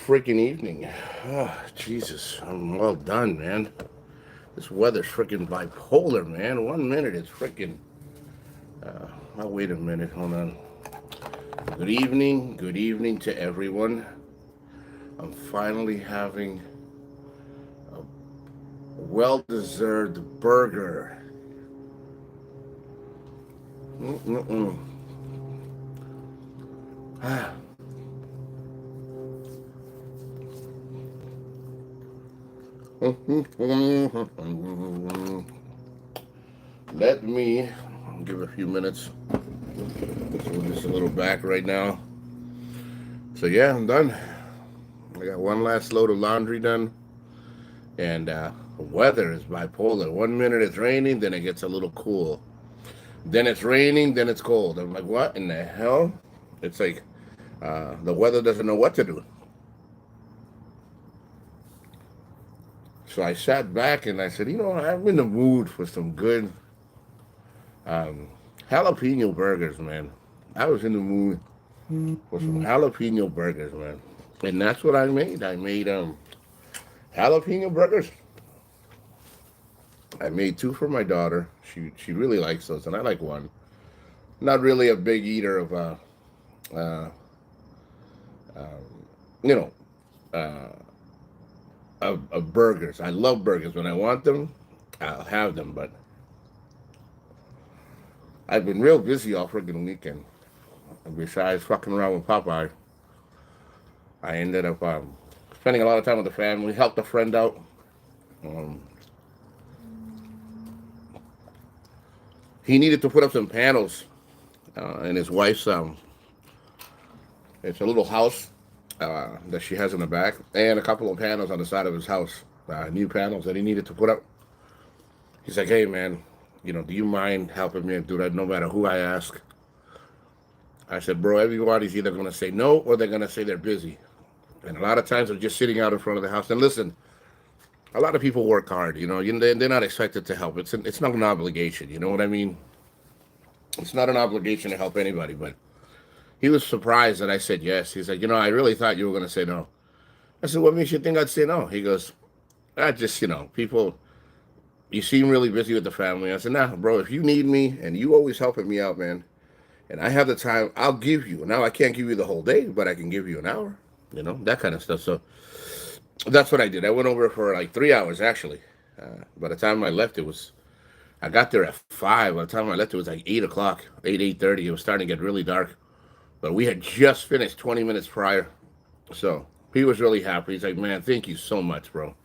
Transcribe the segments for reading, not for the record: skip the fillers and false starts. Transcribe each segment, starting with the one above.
freaking evening. Oh, Jesus, I'm well done, man. This weather's freaking bipolar, man. 1 minute it's freaking. Oh, wait a minute. Hold on. Good evening. Good evening to everyone. I'm finally having a well-deserved burger. Mm-mm-mm. Ah. Let me give a few minutes. So we're just a little back right now. So yeah, I'm done. I got one last load of laundry done, and the weather is bipolar. 1 minute it's raining, then it gets a little cool. Then it's raining, then it's cold. I'm like, what in the hell? It's like the weather doesn't know what to do. So I sat back and I said, I'm in the mood for some good um, jalapeno burgers, man. I was in the mood for some jalapeno burgers, man. And that's what I made. I made jalapeno burgers. I made two for my daughter. She really likes those, and I like one. Not really a big eater of uh, you know uh, of burgers. I love burgers. When I want them, I'll have them. But I've been real busy all freaking weekend. Besides fucking around with Popeye, I ended up spending a lot of time with the family. Helped a friend out. Um, he needed to put up some panels in his wife's it's a little house that she has in the back, and a couple of panels on the side of his house, new panels that he needed to put up. He's like, hey man, do you mind helping me do that no matter who I ask? I said, bro, everybody's either going to say no or they're going to say they're busy. And a lot of times they're just sitting out in front of the house. And listen, a lot of people work hard, they're not expected to help. It's not an obligation, you know what I mean? It's not an obligation to help anybody, but he was surprised that I said yes. He's like, I really thought you were going to say no. I said, what makes you think I'd say no? He goes, I just, people, you seem really busy with the family. I said, nah, bro, if you need me and you always helping me out, man, and I have the time, I'll give you. Now, I can't give you the whole day, but I can give you an hour, that kind of stuff. So that's what I did. I went over for like 3 hours, actually. By the time I left, I got there at 5. By the time I left, it was like 8 o'clock, 8:30. It was starting to get really dark. But we had just finished 20 minutes prior. So he was really happy. He's like, man, thank you so much, bro.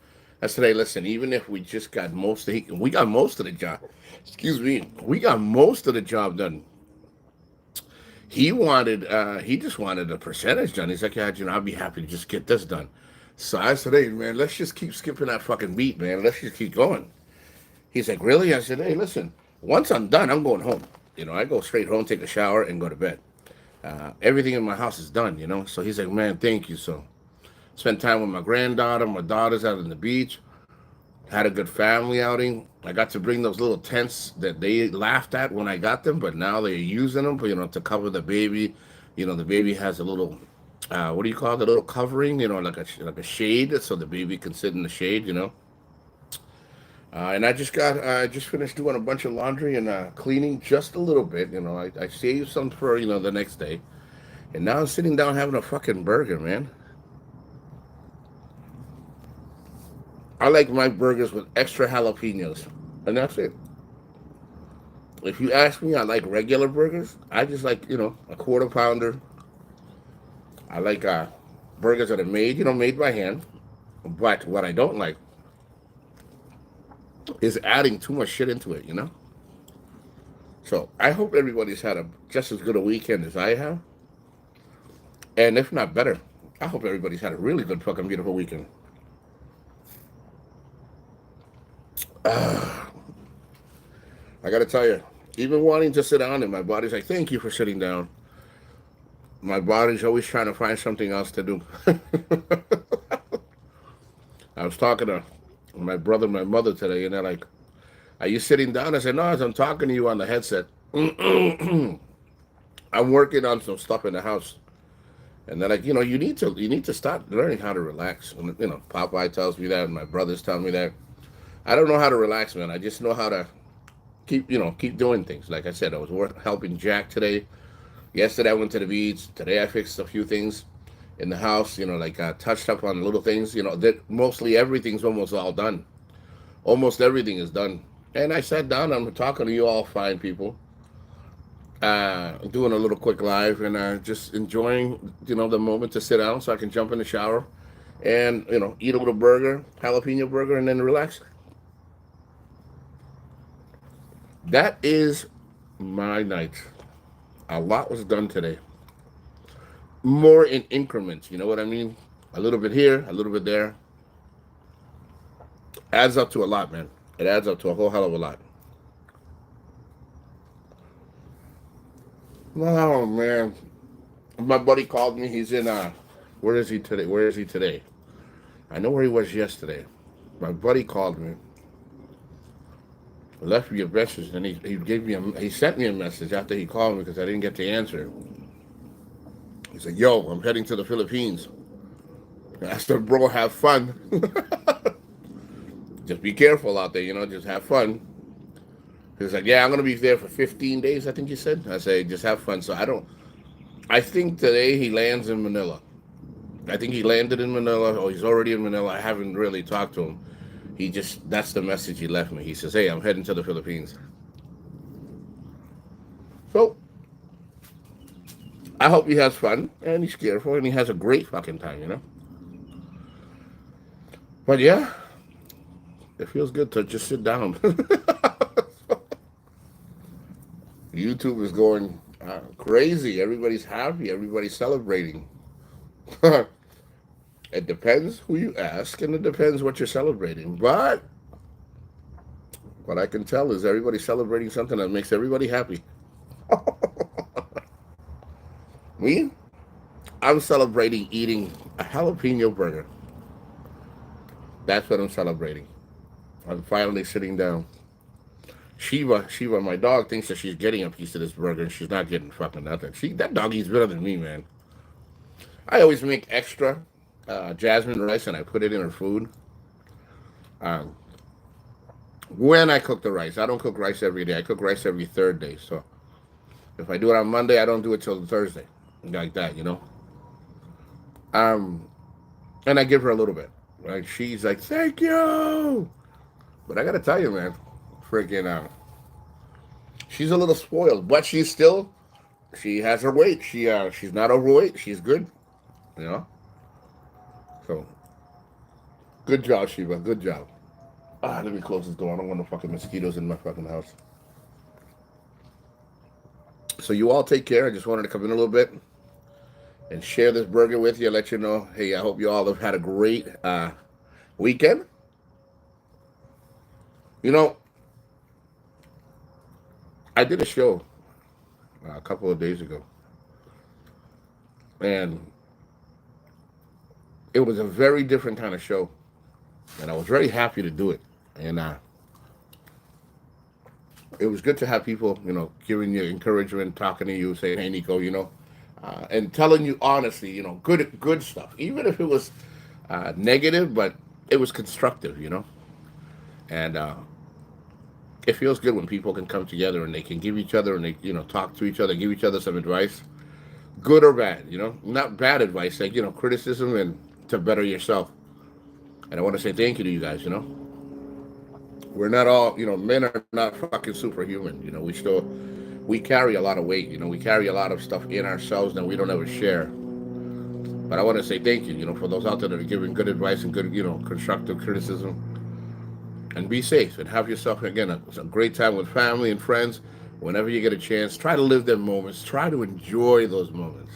I said, hey, listen, even if we just got we got most of the job. Excuse me. We got most of the job done. He just wanted a percentage done. He's like, yeah, I'll be happy to just get this done. So I said, hey, man, let's just keep skipping that fucking beat, man. Let's just keep going. He's like, really? I said, hey, listen, once I'm done, I'm going home. I go straight home, take a shower, and go to bed. Everything in my house is done. So he's like, man, thank you. So spent time with my granddaughter. My daughter's out on the beach. Had a good family outing. I got to bring those little tents that they laughed at when I got them, but now they're using them, to cover the baby. The baby has a little, what do you call it? A little covering, like a shade, so the baby can sit in the shade. And I just finished doing a bunch of laundry and cleaning just a little bit. I saved some for the next day, and now I'm sitting down having a fucking burger, man. I like my burgers with extra jalapenos, and that's it. If you ask me, I like regular burgers. I just like a quarter pounder. I like burgers that are made by hand. But what I don't like is adding too much shit into it. So I hope everybody's had a just as good a weekend as I have, and if not better. I hope everybody's had a really good fucking beautiful weekend. I gotta tell you, even wanting to sit down, and my body's like, "Thank you for sitting down." My body's always trying to find something else to do. I was talking to my brother and my mother today, and they're like, "Are you sitting down?" I said, "No, as I'm talking to you on the headset, I'm working on some stuff in the house." And they're like, you need to start learning how to relax. And, Popeye tells me that, and my brothers tell me that. I don't know how to relax, man. I just know how to keep doing things. Like I said, I was helping Jack today. Yesterday I went to the beach. Today I fixed a few things in the house. Like touched up on little things. That mostly everything's almost all done. Almost everything is done. And I sat down. I'm talking to you all fine people. Doing a little quick live and just enjoying the moment to sit down so I can jump in the shower and eat a little burger, jalapeno burger, and then relax. That is my night. A lot was done today. More in increments, you know what I mean? A little bit here, a little bit there. Adds up to a lot, man. It adds up to a whole hell of a lot. Oh man, my buddy called me. He's in where is he today? Where is he today? I know where he was yesterday. My buddy called me, left me a message, and he sent me a message after he called me because I didn't get to answer. He said, "Yo, I'm heading to the Philippines." I said, "Bro, have fun. Just be careful out there, just have fun." He's like, "Yeah, I'm gonna be there for 15 days." I think he said. I say, "Just have fun." So I don't. I think today he lands in Manila. I think he landed in Manila, or he's already in Manila. I haven't really talked to him. That's the message he left me. He says, "Hey, I'm heading to the Philippines." So I hope he has fun and he's careful and he has a great fucking time. But yeah, it feels good to just sit down. YouTube is going crazy. Everybody's happy. Everybody's celebrating. It depends who you ask and it depends what you're celebrating. But what I can tell is everybody's celebrating something that makes everybody happy. Me, I'm celebrating eating a jalapeno burger. That's what I'm celebrating. I'm finally sitting down. Shiva, my dog thinks that she's getting a piece of this burger and she's not getting fucking nothing. That dog eats better than me, man. I always make extra jasmine rice and I put it in her food. Um, when I cook the rice, I don't cook rice every day. I cook rice every third day. So if I do it on Monday, I don't do it till Thursday, like that. Um, and I give her a little bit. Right? She's like, "Thank you," but I gotta tell you, man, freaking she's a little spoiled, but she has her weight. She's not overweight. She's good, you know. So good job, Shiva. Good job. Let me close this door. I don't want no fucking mosquitoes in my fucking house. So you all take care. I just wanted to come in a little bit and share this burger with you. Let you know, hey, I hope you all have had a great weekend. You know, I did a show a couple of days ago, and it was a very different kind of show, and I was very happy to do it. And it was good to have people, giving you encouragement, talking to you, saying, "Hey, Nico," and telling you honestly, good stuff, even if it was negative, but it was constructive. And it feels good when people can come together and they can give each other and they, talk to each other, give each other some advice, good or bad, not bad advice, like, criticism and to better yourself. And I want to say thank you to you guys. We're not all, men are not fucking superhuman. We carry a lot of weight. We carry a lot of stuff in ourselves that we don't ever share. But I want to say thank you, for those out there that are giving good advice and good, constructive criticism. And be safe and have yourself, again, a great time with family and friends. Whenever you get a chance, try to live them moments. Try to enjoy those moments.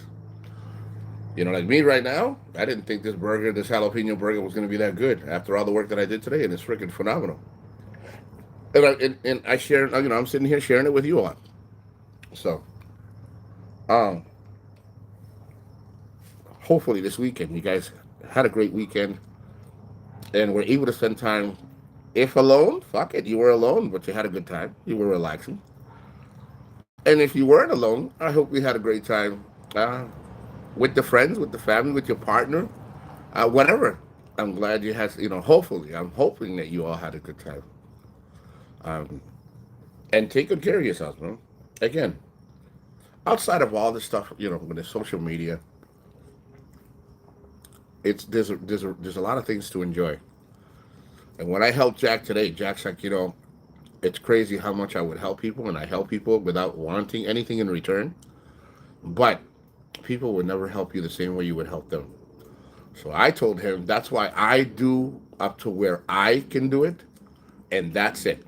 Like me right now, I didn't think this jalapeno burger was going to be that good after all the work that I did today, and it's freaking phenomenal. And I share, I'm sitting here sharing it with you all. So, um, hopefully this weekend you guys had a great weekend and were able to spend time. If alone, fuck it, you were alone, but you had a good time. You were relaxing. And if you weren't alone, I hope you had a great time with the friends, with the family, with your partner, whatever. I'm glad you had, hopefully, I'm hoping that you all had a good time. Um, and take good care of yourselves, man. Again, outside of all this stuff, with the social media, it's there's a lot of things to enjoy. And when I helped Jack today, Jack's like, it's crazy how much I would help people, and I help people without wanting anything in return. But people would never help you the same way you would help them. So I told him that's why I do up to where I can do it, and that's it.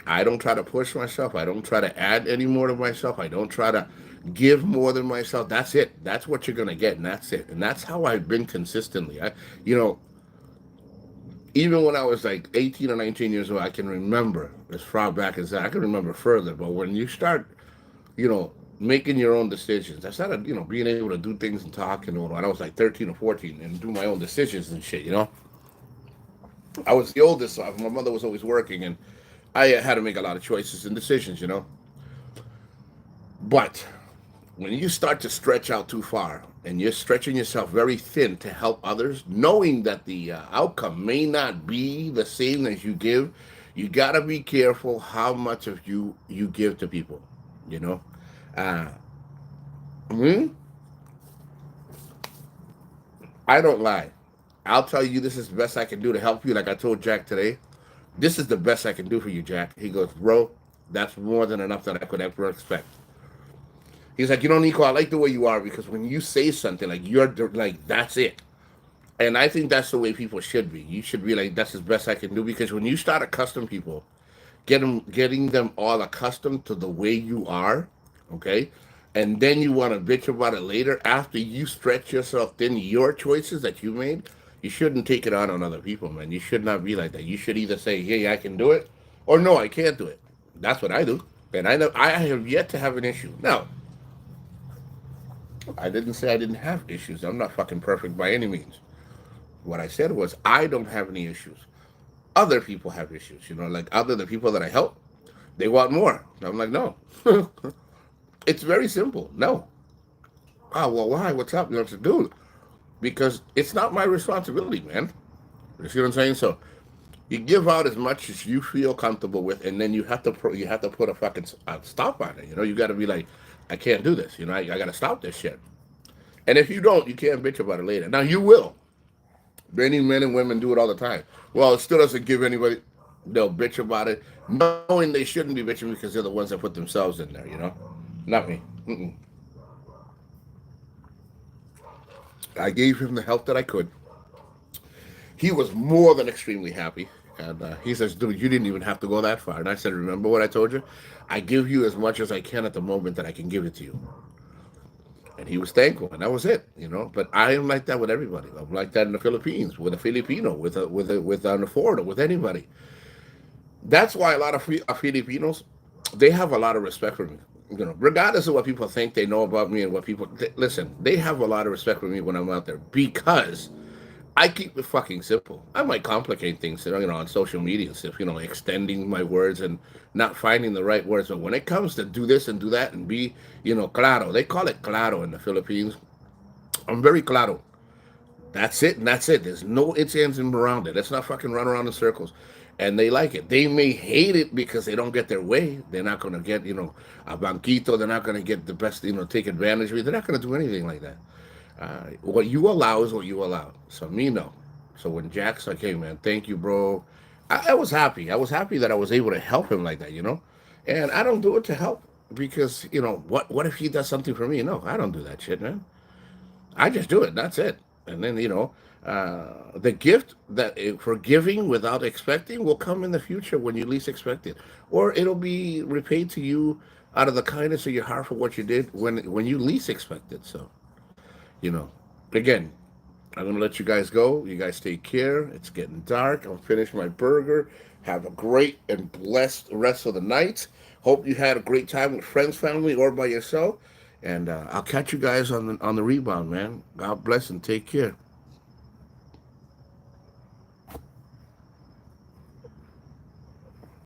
I don't try to push myself. I don't try to add any more to myself. I don't try to give more than myself. That's it. That's what you're gonna get, and that's it. And that's how I've been consistently. You know, even when I was like 18 or 19 years old, I can remember as far back as that. I can remember further. But when you start, making your own decisions, I started, being able to do things and talk. And when I was like 13 or 14, and do my own decisions and shit. I was the oldest, so my mother was always working, and I had to make a lot of choices and decisions. But when you start to stretch out too far and you're stretching yourself very thin to help others, knowing that the outcome may not be the same as you give, you got to be careful how much of you give to people. You know, uh, me, I don't lie. I'll tell you this is the best I can do to help you. Like I told Jack today, this is the best I can do for you, Jack. He goes, bro, that's more than enough that I could ever expect. He's like, Nico, I like the way you are because when you say something, like like that's it. And I think that's the way people should be. You should be like, that's the best I can do because when you start accustoming people, getting them all accustomed to the way you are, okay, and then you want to bitch about it later after you stretch yourself thin, your choices that you made. You shouldn't take it on other people, man. You should not be like that. You should either say, hey, I can do it, or no, I can't do it. That's what I do. And I know I have yet to have an issue. Now, I didn't say I didn't have issues. I'm not fucking perfect by any means. What I said was I don't have any issues. Other people have issues, like other the people that I help, they want more. I'm like, no. It's very simple. No. Oh, well, why? What's up? You know what to do? Because it's not my responsibility, man. You see what I'm saying? So you give out as much as you feel comfortable with, and then you have to put a fucking stop on it. You got to be like, I can't do this. I got to stop this shit. And if you don't, you can't bitch about it later. Now you will. Many men and women do it all the time. Well, it still doesn't give anybody. They'll bitch about it, knowing they shouldn't be bitching because they're the ones that put themselves in there. Not me. Mm-mm. I gave him the help that I could. He was more than extremely happy. And he says, dude, you didn't even have to go that far. And I said, remember what I told you? I give you as much as I can at the moment that I can give it to you. And he was thankful, and that was it. But I am like that with everybody. I'm like that in the Philippines, with a Filipino, with on the Florida, with anybody. That's why a lot of Filipinos, they have a lot of respect for me. Regardless of what people think they know about me and what people listen, they have a lot of respect for me when I'm out there because I keep it fucking simple. I might complicate things, on social media and stuff, extending my words and not finding the right words. But when it comes to do this and do that and be, claro, they call it claro in the Philippines. I'm very claro. That's it, and that's it. There's no ifs, ands, and around it. Let's not fucking run around in circles. And they like it. They may hate it because they don't get their way. They're not going to get, a banquito. They're not going to get the best, take advantage of it. They're not going to do anything like that. What you allow is what you allow. So me, no. So when Jack's like, hey, man, thank you, bro. I was happy. I was happy that I was able to help him like that. And I don't do it to help because, what if he does something for me? No, I don't do that shit, man. I just do it. That's it. And then the gift that for giving without expecting will come in the future when you least expect it, or it'll be repaid to you out of the kindness of your heart for what you did when you least expect it. So you know, again, I'm gonna let you guys go. You guys take care. It's getting dark. I'll finish my burger. Have a great and blessed rest of the night. Hope you had a great time with friends, family, or by yourself. And I'll catch you guys on the rebound, man. God bless and take care.